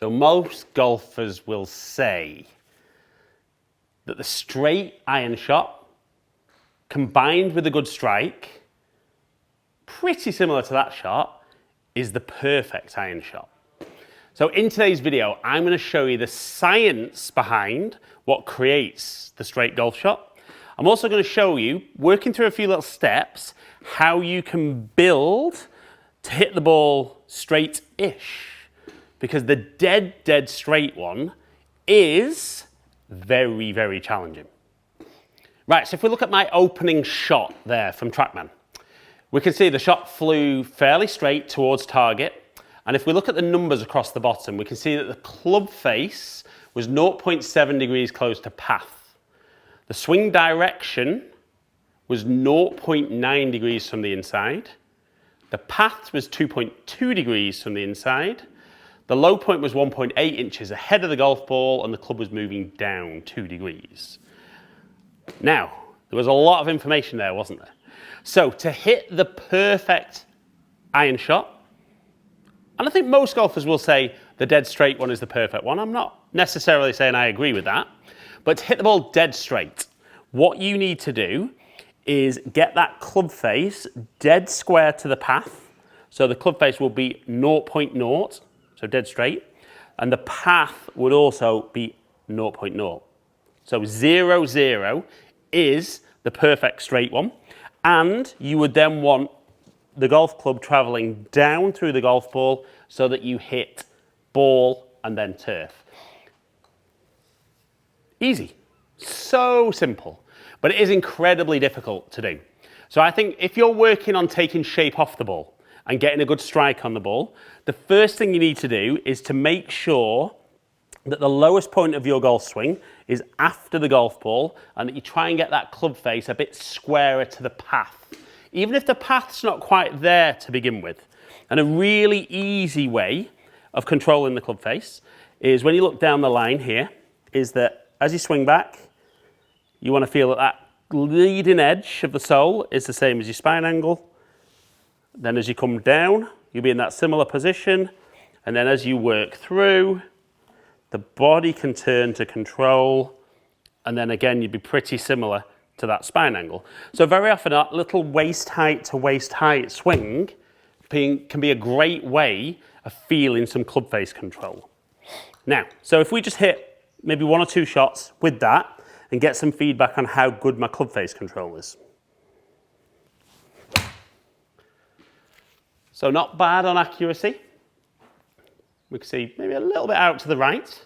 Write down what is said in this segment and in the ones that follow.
So most golfers will say that the straight iron shot combined with a good strike, pretty similar to that shot, is the perfect iron shot. So in today's video, I'm going to show you the science behind what creates the straight golf shot. I'm also going to show you, working through a few little steps, how you can build to hit the ball straight-ish. Because the dead straight one is very, very challenging. Right, so if we look at my opening shot there from TrackMan, we can see the shot flew fairly straight towards target. And if we look at the numbers across the bottom, we can see that the club face was 0.7 degrees close to path. The swing direction was 0.9 degrees from the inside. The path was 2.2 degrees from the inside. The low point was 1.8 inches ahead of the golf ball and the club was moving down 2 degrees. Now, there was a lot of information there, wasn't there? So to hit the perfect iron shot, and I think most golfers will say the dead straight one is the perfect one. I'm not necessarily saying I agree with that, but to hit the ball dead straight, what you need to do is get that club face dead square to the path. So the club face will be 0.0. So dead straight, and the path would also be 0.0. So 0, 0 is the perfect straight one, and you would then want the golf club traveling down through the golf ball so that you hit ball and then turf. Easy, so simple, but it is incredibly difficult to do. So I think if you're working on taking shape off the ball and getting a good strike on the ball, the first thing you need to do is to make sure that the lowest point of your golf swing is after the golf ball and that you try and get that club face a bit squarer to the path, even if the path's not quite there to begin with. And a really easy way of controlling the club face is when you look down the line here, is that as you swing back, you want to feel that that leading edge of the sole is the same as your spine angle. Then as you come down, you'll be in that similar position. And then as you work through, the body can turn to control. And then again, you'd be pretty similar to that spine angle. So very often that little waist height to waist height swing can be a great way of feeling some club face control. Now, so if we just hit maybe 1 or 2 shots with that and get some feedback on how good my club face control is. So not bad on accuracy. We can see maybe a little bit out to the right,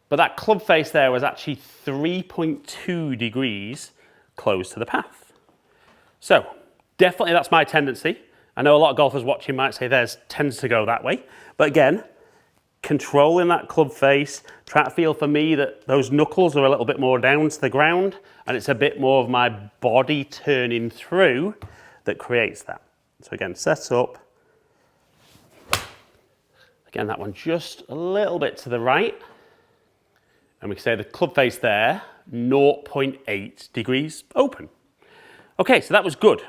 but that club face there was actually 3.2 degrees close to the path. So definitely that's my tendency. I know a lot of golfers watching might say theirs tends to go that way, but again, controlling that club face, try to feel for me that those knuckles are a little bit more down to the ground and it's a bit more of my body turning through that creates that. So again, set up. Again, that one just a little bit to the right. And we can say the club face there, 0.8 degrees open. Okay, so that was good.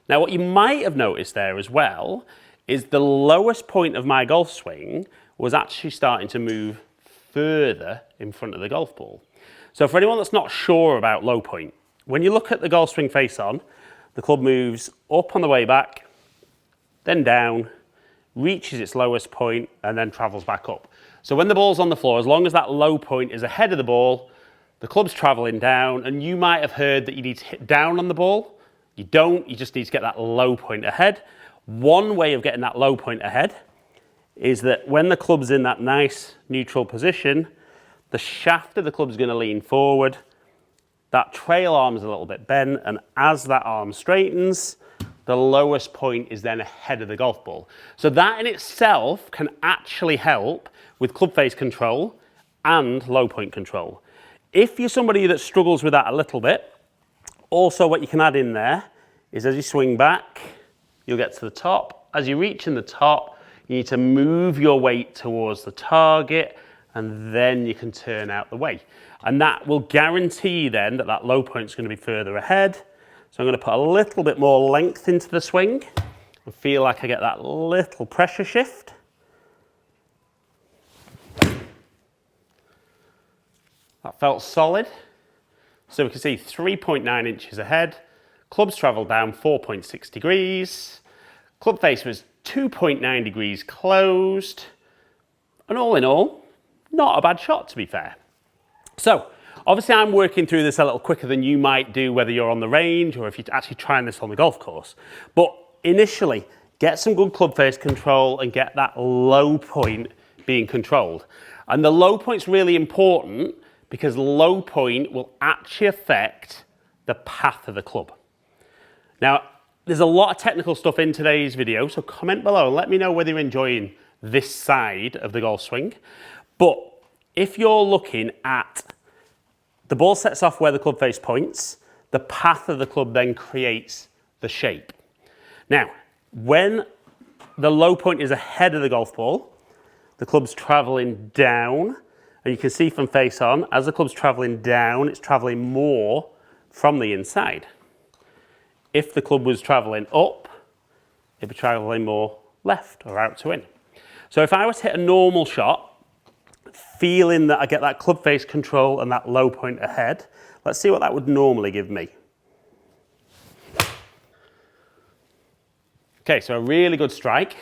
Now what you might have noticed there as well is the lowest point of my golf swing was actually starting to move further in front of the golf ball. So for anyone that's not sure about low point, when you look at the golf swing face on, the club moves up on the way back, then down, reaches its lowest point, and then travels back up. So when the ball's on the floor, as long as that low point is ahead of the ball, the club's traveling down, and you might have heard that you need to hit down on the ball. You don't, you just need to get that low point ahead. One way of getting that low point ahead is that when the club's in that nice neutral position, the shaft of the club's going to lean forward. That trail arm is a little bit bent, and as that arm straightens, the lowest point is then ahead of the golf ball. So that in itself can actually help with club face control and low point control. If you're somebody that struggles with that a little bit, also what you can add in there is as you swing back, you'll get to the top. As you reach in the top, you need to move your weight towards the target and then you can turn out the way. And that will guarantee then that that low point is going to be further ahead. So I'm going to put a little bit more length into the swing and feel like I get that little pressure shift. That felt solid. So we can see 3.9 inches ahead. Clubs travelled down 4.6 degrees. Club face was 2.9 degrees closed. And all in all, not a bad shot, to be fair. So, obviously I'm working through this a little quicker than you might do whether you're on the range or if you're actually trying this on the golf course. But initially, get some good club face control and get that low point being controlled. And the low point's really important because low point will actually affect the path of the club. Now, there's a lot of technical stuff in today's video, so comment below and let me know whether you're enjoying this side of the golf swing. But if you're looking at the ball sets off where the club face points, the path of the club then creates the shape. Now, when the low point is ahead of the golf ball, the club's travelling down, and you can see from face on, as the club's travelling down, it's travelling more from the inside. If the club was travelling up, it'd be travelling more left or out to in. So if I was to hit a normal shot, feeling that I get that club face control and that low point ahead, let's see what that would normally give me. Okay, so a really good strike.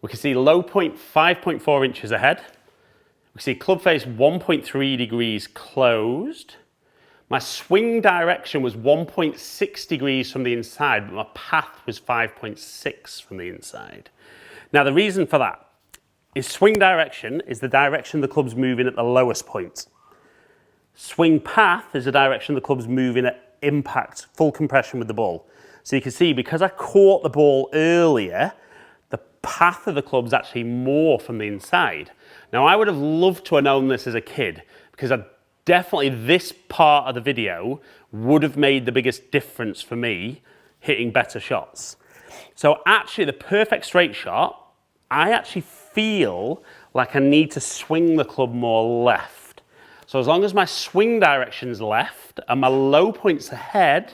We can see low point 5.4 inches ahead. We can see club face 1.3 degrees closed. My swing direction was 1.6 degrees from the inside, but my path was 5.6 from the inside. Now, the reason for that is swing direction is the direction the club's moving at the lowest point. Swing path is the direction the club's moving at impact, full compression with the ball. So you can see, because I caught the ball earlier, the path of the club's actually more from the inside. Now, I would have loved to have known this as a kid, because definitely this part of the video would have made the biggest difference for me hitting better shots. So actually, the perfect straight shot, I actually feel like I need to swing the club more left. So as long as my swing direction's left and my low point's ahead,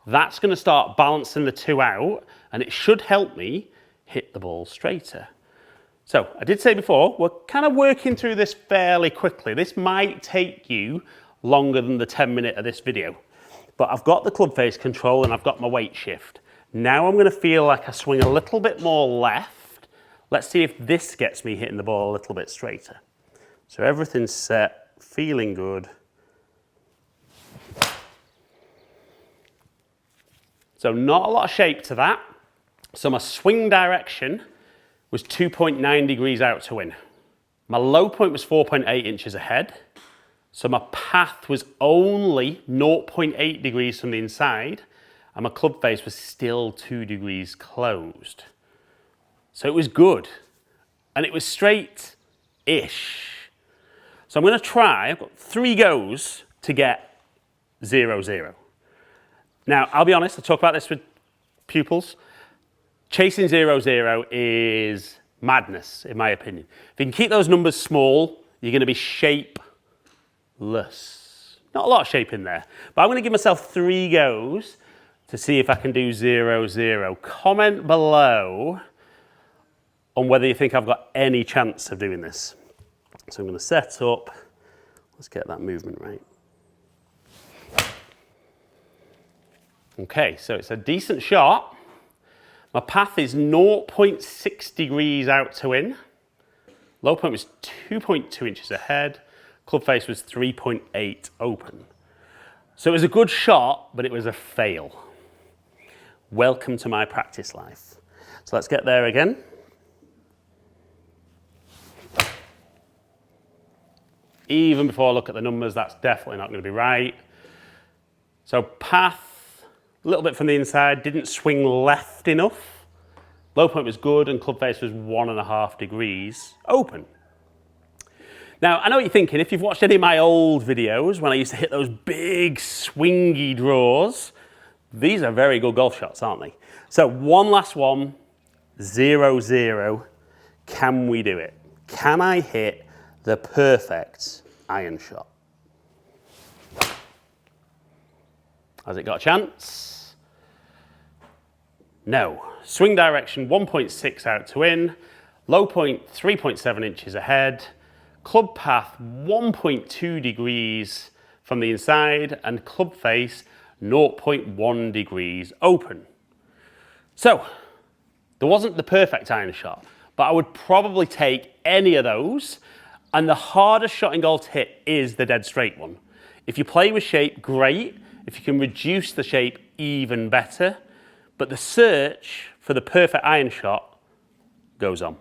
that's going to start balancing the two out, and it should help me hit the ball straighter. So I did say before, we're kind of working through this fairly quickly. This might take you longer than the 10-minute of this video, but I've got the club face control and I've got my weight shift. Now I'm going to feel like I swing a little bit more left. Let's see if this gets me hitting the ball a little bit straighter. So everything's set, feeling good. So not a lot of shape to that. So my swing direction was 2.9 degrees out to in. My low point was 4.8 inches ahead. So my path was only 0.8 degrees from the inside, and my club face was still 2 degrees closed. So it was good, and it was straight-ish. So I'm going to try, I've got 3 goes to get 0-0. Now, I'll be honest, I talk about this with pupils. Chasing 0-0 is madness, in my opinion. If you can keep those numbers small, you're going to be shapeless. Not a lot of shape in there, but I'm going to give myself 3 goes to see if I can do 0-0. Comment below on whether you think I've got any chance of doing this. So I'm going to set up. Let's get that movement right. Okay, so it's a decent shot. My path is 0.6 degrees out to in. Low point was 2.2 inches ahead. Club face was 3.8 open. So it was a good shot, but it was a fail. Welcome to my practice life. So let's get there again. Even before I look at the numbers, that's definitely not going to be right. So path, a little bit from the inside, didn't swing left enough. Low point was good and club face was 1.5 degrees open. Now, I know what you're thinking. If you've watched any of my old videos when I used to hit those big swingy draws, these are very good golf shots, aren't they? So one last one, 0-0. Can we do it? Can I hit the perfect iron shot? Has it got a chance? No. Swing direction 1.6 out to in. Low point 3.7 inches ahead. club path 1.2 degrees from the inside and club face 0.1 degrees open. So, there wasn't the perfect iron shot, but I would probably take any of those, and the hardest shot in golf to hit is the dead straight one. If you play with shape, great. If you can reduce the shape, even better. But the search for the perfect iron shot goes on.